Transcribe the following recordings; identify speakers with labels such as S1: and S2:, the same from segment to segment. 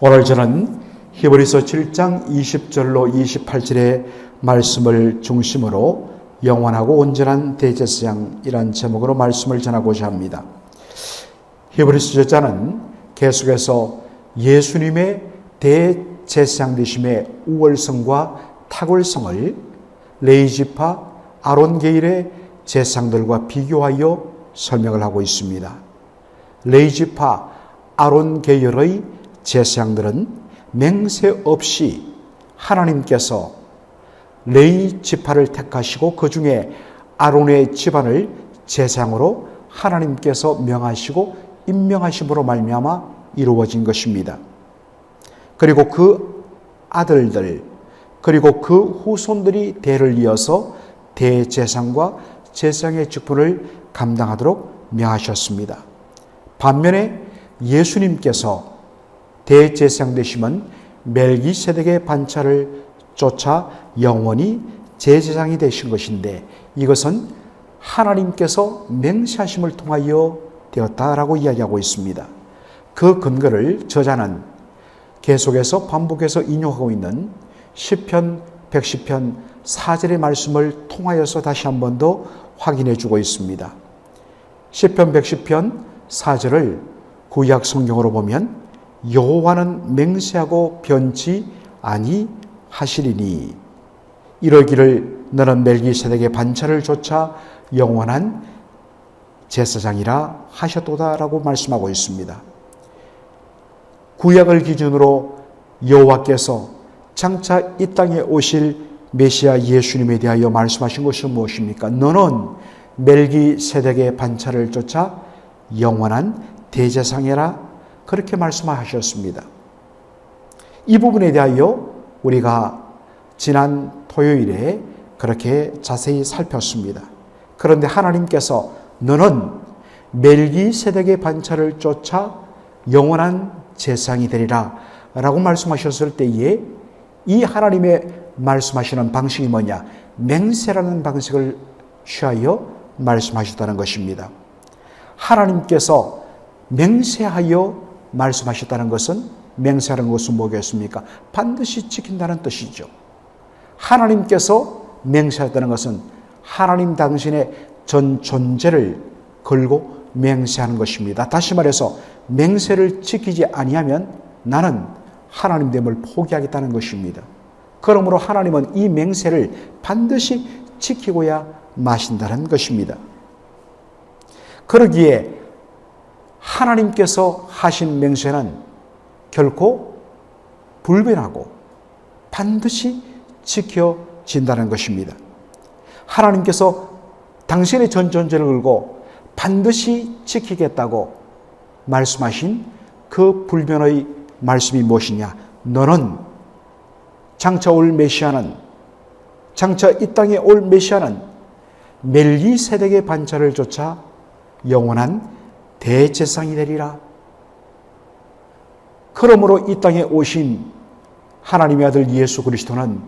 S1: 오늘 저는 히브리서 7장 20절로 28절의 말씀을 중심으로 영원하고 온전한 대제사장이란 제목으로 말씀을 전하고자 합니다. 히브리서 저자는 계속해서 예수님의 대제사장 되심의 우월성과 탁월성을 레위지파 아론 계일의 제사장들과 비교하여 설명을 하고 있습니다. 레위지파 아론 계열의 제사장들은 맹세 없이 하나님께서 레위 지파를 택하시고 그 중에 아론의 집안을 제사장으로 하나님께서 명하시고 임명하심으로 말미암아 이루어진 것입니다. 그리고 그 아들들 그리고 그 후손들이 대를 이어서 대제사장과 제사장의 직분을 감당하도록 명하셨습니다. 반면에 예수님께서 대제사장 되심은 멜기세덱의 반차를 쫓아 영원히 제사장이 되신 것인데 이것은 하나님께서 맹세하심을 통하여 되었다라고 이야기하고 있습니다. 그 근거를 저자는 계속해서 반복해서 인용하고 있는 시편 110편 4절의 말씀을 통하여서 다시 한 번 더 확인해 주고 있습니다. 시편 110편 4절을 구약 성경으로 보면 여호와는 맹세하고 변치 아니하시리니 이러기를 너는 멜기세덱의 반차를 쫓아 영원한 제사장이라 하셨도다라고 말씀하고 있습니다. 구약을 기준으로 여호와께서 장차 이 땅에 오실 메시아 예수님에 대하여 말씀하신 것이 무엇입니까? 너는 멜기세덱의 반차를 쫓아 영원한 대제사장이라 그렇게 말씀하셨습니다. 이 부분에 대하여 우리가 지난 토요일에 그렇게 자세히 살폈습니다. 그런데 하나님께서 너는 멜기세덱의 반차를 쫓아 영원한 제사장이 되리라 라고 말씀하셨을 때에 이 하나님의 말씀하시는 방식이 뭐냐? 맹세라는 방식을 취하여 말씀하셨다는 것입니다. 하나님께서 맹세하여 말씀하셨다는 것은 맹세하는 것은 뭐겠습니까? 반드시 지킨다는 뜻이죠. 하나님께서 맹세하셨다는 것은 하나님 당신의 전 존재를 걸고 맹세하는 것입니다. 다시 말해서 맹세를 지키지 아니하면 나는 하나님됨을 포기하겠다는 것입니다. 그러므로 하나님은 이 맹세를 반드시 지키고야 마신다는 것입니다. 그러기에 하나님께서 하신 맹세는 결코 불변하고 반드시 지켜진다는 것입니다. 하나님께서 당신의 전 존재를 걸고 반드시 지키겠다고 말씀하신 그 불변의 말씀이 무엇이냐? 너는 장차 올 메시아는 장차 이 땅에 올 메시아는 멜기세덱의 반차를 쫓아 영원한 대제사장이 되리라. 그러므로 이 땅에 오신 하나님의 아들 예수 그리스도는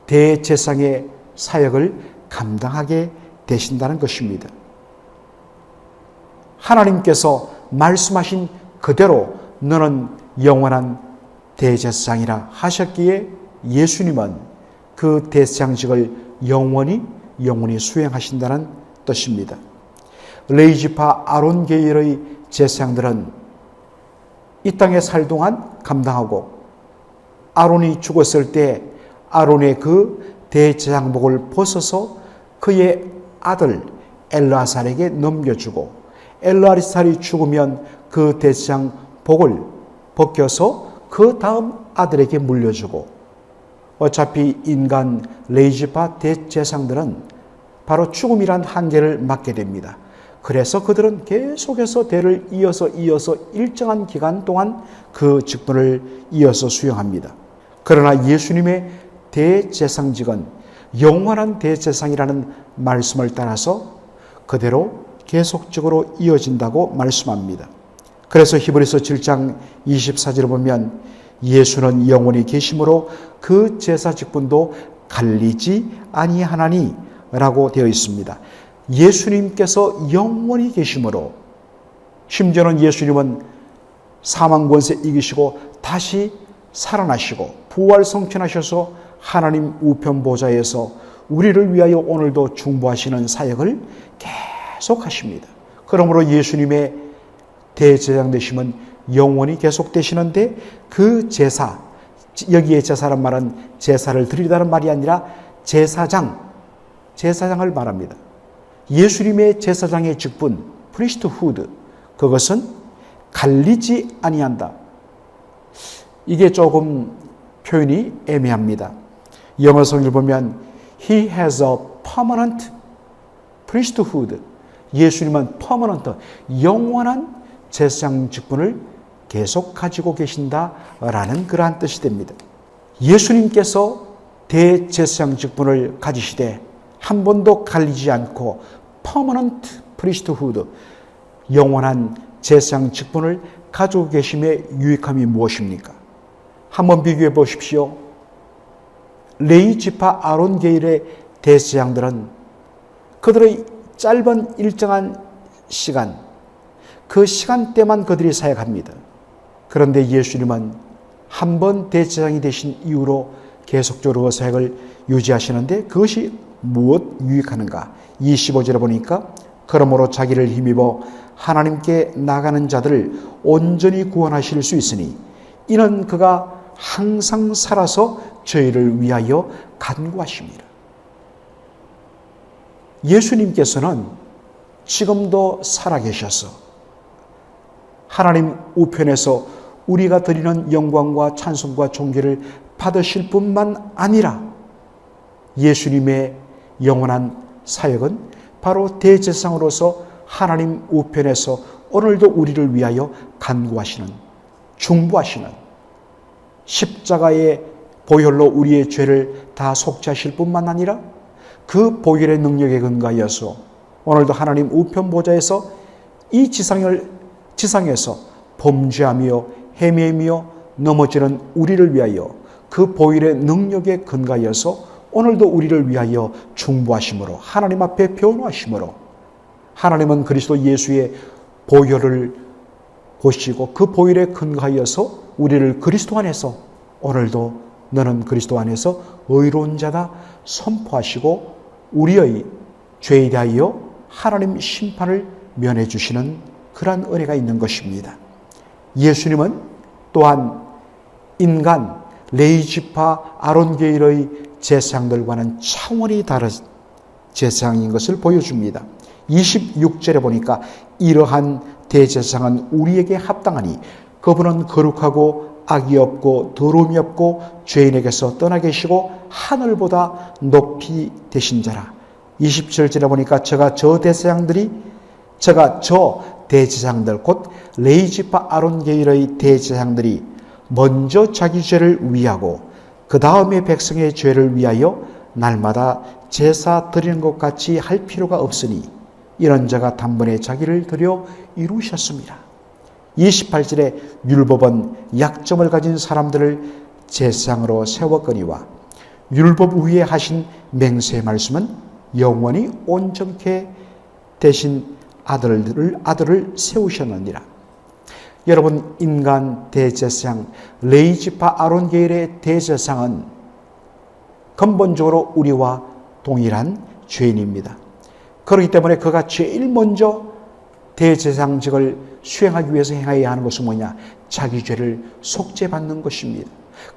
S1: 대제사장의 사역을 감당하게 되신다는 것입니다. 하나님께서 말씀하신 그대로 너는 영원한 대제사장이라 하셨기에 예수님은 그 대제사장직을 영원히 수행하신다는 뜻입니다. 레위지파 아론 계열의 제사장들은 이 땅에 살 동안 감당하고 아론이 죽었을 때 아론의 그 대제사장복을 벗어서 그의 아들 엘르아살에게 넘겨주고 엘르아살이 죽으면 그 대제사장복을 벗겨서 그 다음 아들에게 물려주고 어차피 인간 레위지파 대제사장들은 바로 죽음이란 한계를 맞게 됩니다. 그래서 그들은 계속해서 대를 이어서 일정한 기간 동안 그 직분을 이어서 수행합니다. 그러나 예수님의 대제사장직은 영원한 대제사장이라는 말씀을 따라서 그대로 계속적으로 이어진다고 말씀합니다. 그래서 히브리서 7장 24절을 보면 예수는 영원히 계심으로 그 제사 직분도 갈리지 아니하나니 라고 되어 있습니다. 예수님께서 영원히 계심으로 심지어는 예수님은 사망 권세 이기시고 다시 살아나시고 부활 성천하셔서 하나님 우편 보좌에서 우리를 위하여 오늘도 중보하시는 사역을 계속하십니다. 그러므로 예수님의 대제사장 되심은 영원히 계속되시는데 그 제사, 여기에 제사란 말은 제사를 드리다는 말이 아니라 제사장을 말합니다. 예수님의 제사장의 직분, 프리스트후드, 그것은 갈리지 아니한다. 이게 조금 표현이 애매합니다. 영어 성경을 보면 He has a permanent priesthood. 예수님은 permanent, 영원한 제사장 직분을 계속 가지고 계신다라는 그러한 뜻이 됩니다. 예수님께서 대제사장 직분을 가지시되 한 번도 갈리지 않고 permanent priesthood, 영원한 제사장 직분을 가지고 계심의 유익함이 무엇입니까? 한번 비교해 보십시오. 레위 지파 아론 계열의 대제사장들은 그들의 짧은 일정한 시간, 그 시간대만 그들이 사역합니다. 그런데 예수님은 한 번 대제사장이 되신 이후로 계속적으로 그 사역을 유지하시는데 그것이 무엇 유익하는가? 25절에 보니까 그러므로 자기를 힘입어 하나님께 나가는 자들을 온전히 구원하실 수 있으니 이는 그가 항상 살아서 저희를 위하여 간구하십니다. 예수님께서는 지금도 살아계셔서 하나님 우편에서 우리가 드리는 영광과 찬송과 존귀를 받으실 뿐만 아니라 예수님의 영원한 사역은 바로 대제사장으로서 하나님 우편에서 오늘도 우리를 위하여 간구하시는, 중보하시는, 십자가의 보혈로 우리의 죄를 다 속죄하실 뿐만 아니라 그 보혈의 능력에 근거하여서 오늘도 하나님 우편 보좌에서 이 지상에서 범죄하며 헤매며 넘어지는 우리를 위하여 그 보혈의 능력에 근거하여서 오늘도 우리를 위하여 중보하심으로 하나님 앞에 변호하심으로 하나님은 그리스도 예수의 보혈을 보시고 그 보혈에 근거하여서 우리를 그리스도 안에서 오늘도 너는 그리스도 안에서 의로운 자다 선포하시고 우리의 죄에 대하여 하나님 심판을 면해 주시는 그러한 은혜가 있는 것입니다. 예수님은 또한 인간 레위 지파 아론 계열의 제사장들과는 차원이 다른 제사장인 것을 보여줍니다. 26절에 보니까 이러한 대제사장은 우리에게 합당하니 그분은 거룩하고 악이 없고 더러움이 없고 죄인에게서 떠나 계시고 하늘보다 높이 되신 자라. 27절에 보니까 저 대제사장들 곧 레위 지파 아론 계열의 대제사장들이 먼저 자기 죄를 위하고 그 다음에 백성의 죄를 위하여 날마다 제사 드리는 것 같이 할 필요가 없으니 이런 자가 단번에 자기를 드려 이루셨습니다. 28절에 율법은 약점을 가진 사람들을 제사장으로 세웠거니와 율법 위에 하신 맹세의 말씀은 영원히 온전케 되신 아들을 세우셨느니라. 여러분, 인간 대제사장 레위 지파 아론 계열의 대제사장은 근본적으로 우리와 동일한 죄인입니다. 그렇기 때문에 그가 제일 먼저 대제사장직을 수행하기 위해서 행해야 하는 것은 뭐냐? 자기 죄를 속죄받는 것입니다.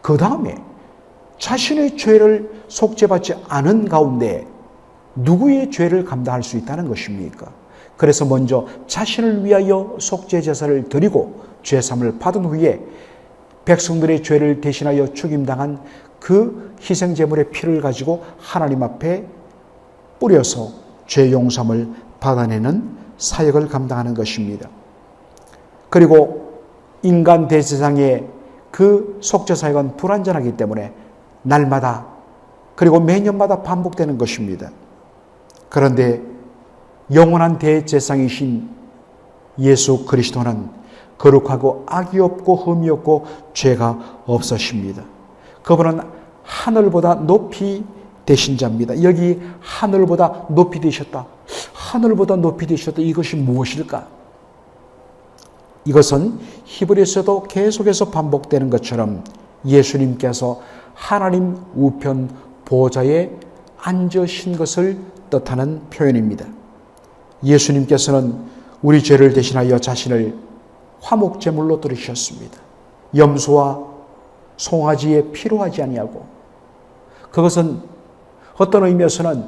S1: 그 다음에 자신의 죄를 속죄받지 않은 가운데 누구의 죄를 감당할 수 있다는 것입니까? 그래서 먼저 자신을 위하여 속죄 제사를 드리고 죄사함을 받은 후에 백성들의 죄를 대신하여 죽임당한 그 희생제물의 피를 가지고 하나님 앞에 뿌려서 죄 용서함을 받아내는 사역을 감당하는 것입니다. 그리고 인간 대제사장의 그 속죄 사역은 불완전하기 때문에 날마다 그리고 매년마다 반복되는 것입니다. 그런데 영원한 대제사장이신 예수 그리스도는 거룩하고 악이 없고 흠이 없고 죄가 없으십니다. 그분은 하늘보다 높이 되신 자입니다. 여기 하늘보다 높이 되셨다. 하늘보다 높이 되셨다. 이것이 무엇일까? 이것은 히브리서도 계속해서 반복되는 것처럼 예수님께서 하나님 우편 보좌에 앉으신 것을 뜻하는 표현입니다. 예수님께서는 우리 죄를 대신하여 자신을 화목제물로 드리셨습니다. 염소와 송아지에 필요하지 아니하고, 그것은 어떤 의미에서는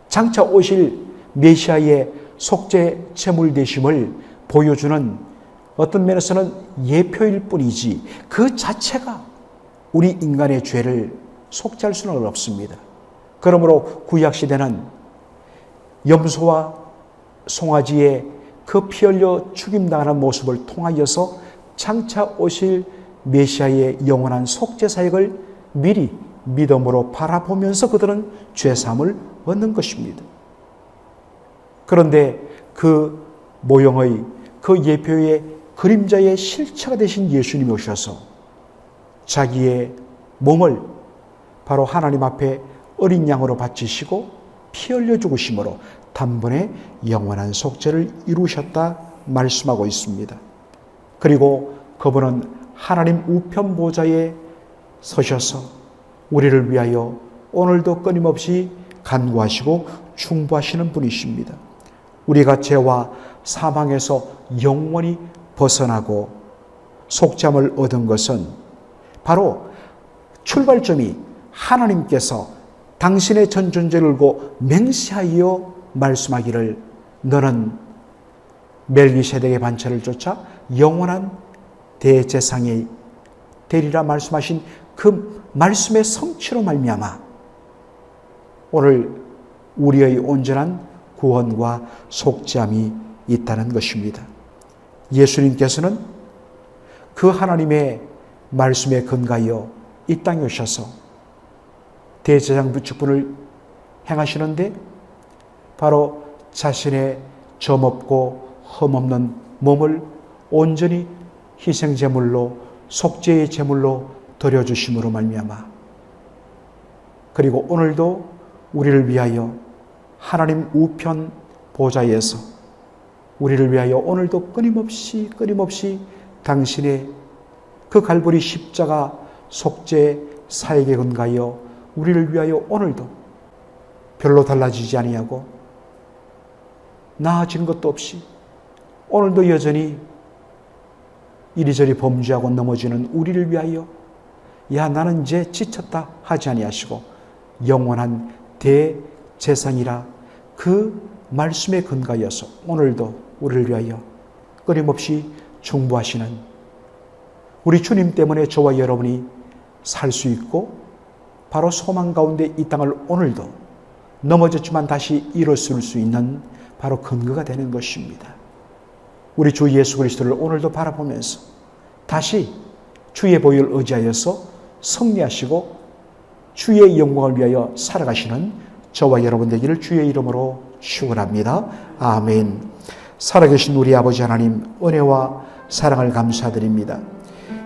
S1: 장차 오실 메시아의 속죄 제물 되심을 보여주는 어떤 면에서는 예표일 뿐이지 그 자체가 우리 인간의 죄를 속죄할 수는 없습니다. 그러므로 구약시대는 염소와 송아지의 그 피 흘려 죽임당하는 모습을 통하여서 장차 오실 메시아의 영원한 속죄 사역을 미리 믿음으로 바라보면서 그들은 죄사함을 얻는 것입니다. 그런데 그 모형의, 그 예표의 그림자의 실체가 되신 예수님이 오셔서 자기의 몸을 바로 하나님 앞에 어린 양으로 바치시고 피 흘려 죽으심으로 단번에 영원한 속죄를 이루셨다 말씀하고 있습니다. 그리고 그분은 하나님 우편 보좌에 서셔서 우리를 위하여 오늘도 끊임없이 간구하시고 충부하시는 분이십니다. 우리가 죄와 사망에서 영원히 벗어나고 속죄함을 얻은 것은 바로 출발점이 하나님께서 당신의 전 존재를 걸고 맹세하여 말씀하기를 너는 멜기세덱의 반차를 쫓아 영원한 대제사장이 되리라 말씀하신 그 말씀의 성취로 말미암아 오늘 우리의 온전한 구원과 속죄함이 있다는 것입니다. 예수님께서는 그 하나님의 말씀에 근거하여 이 땅에 오셔서 대제사장 직분을 행하시는데 바로 자신의 점없고 흠없는 몸을 온전히 희생제물로 속죄의 제물로 드려주심으로 말미암아 그리고 오늘도 우리를 위하여 하나님 우편 보좌에서 우리를 위하여 오늘도 끊임없이 당신의 그 갈보리 십자가 속죄 사역에 근거하여 우리를 위하여 오늘도 별로 달라지지 아니하고 나아진 것도 없이 오늘도 여전히 이리저리 범죄하고 넘어지는 우리를 위하여 야 나는 이제 지쳤다 하지 아니하시고 영원한 대제사장이라 그 말씀에 근거하여서 오늘도 우리를 위하여 끊임없이 중보하시는 우리 주님 때문에 저와 여러분이 살 수 있고 바로 소망 가운데 이 땅을 오늘도 넘어졌지만 다시 일어설 수 있는 바로 근거가 되는 것입니다. 우리 주 예수 그리스도를 오늘도 바라보면서 다시 주의 보혈을 의지하여서 승리하시고 주의 영광을 위하여 살아가시는 저와 여러분 되기를 주의 이름으로 축원합니다. 아멘. 살아계신 우리 아버지 하나님 은혜와 사랑을 감사드립니다.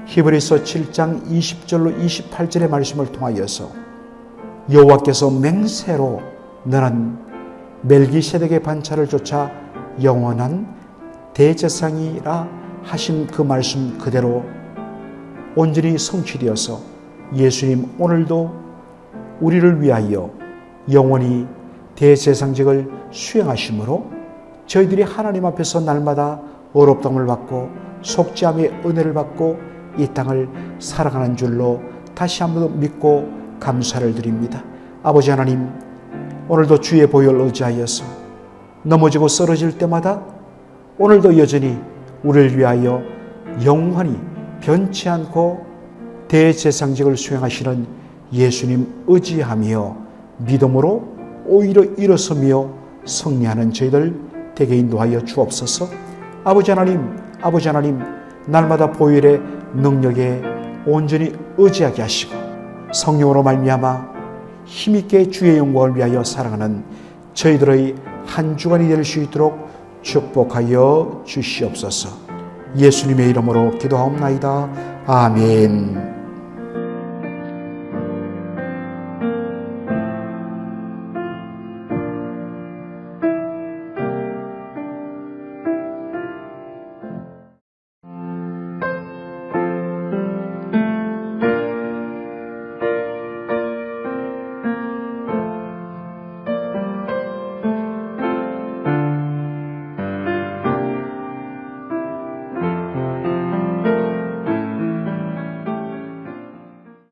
S1: 히브리서 7장 20절로 28절의 말씀을 통하여서 여호와께서 맹세로 너는 멜기세덱의 반차를 쫓아 영원한 대제사장이라 하신 그 말씀 그대로 온전히 성취되어서 예수님 오늘도 우리를 위하여 영원히 대제사장직을 수행하심으로 저희들이 하나님 앞에서 날마다 어렵다함을 받고 속죄함의 은혜를 받고 이 땅을 살아가는 줄로 다시 한번 믿고 감사를 드립니다. 아버지 하나님 오늘도 주의 보혈을 의지하여서 넘어지고 쓰러질 때마다 오늘도 여전히 우리를 위하여 영원히 변치 않고 대제사장직을 수행하시는 예수님 의지하며 믿음으로 오히려 일어서며 승리하는 저희들 되게 인도하여 주옵소서. 아버지 하나님 날마다 보혈의 능력에 온전히 의지하게 하시고 성령으로 말미암아 힘있게 주의 영광을 위하여 살아가는 저희들의 한 주간이 될 수 있도록 축복하여 주시옵소서. 예수님의 이름으로 기도하옵나이다. 아멘.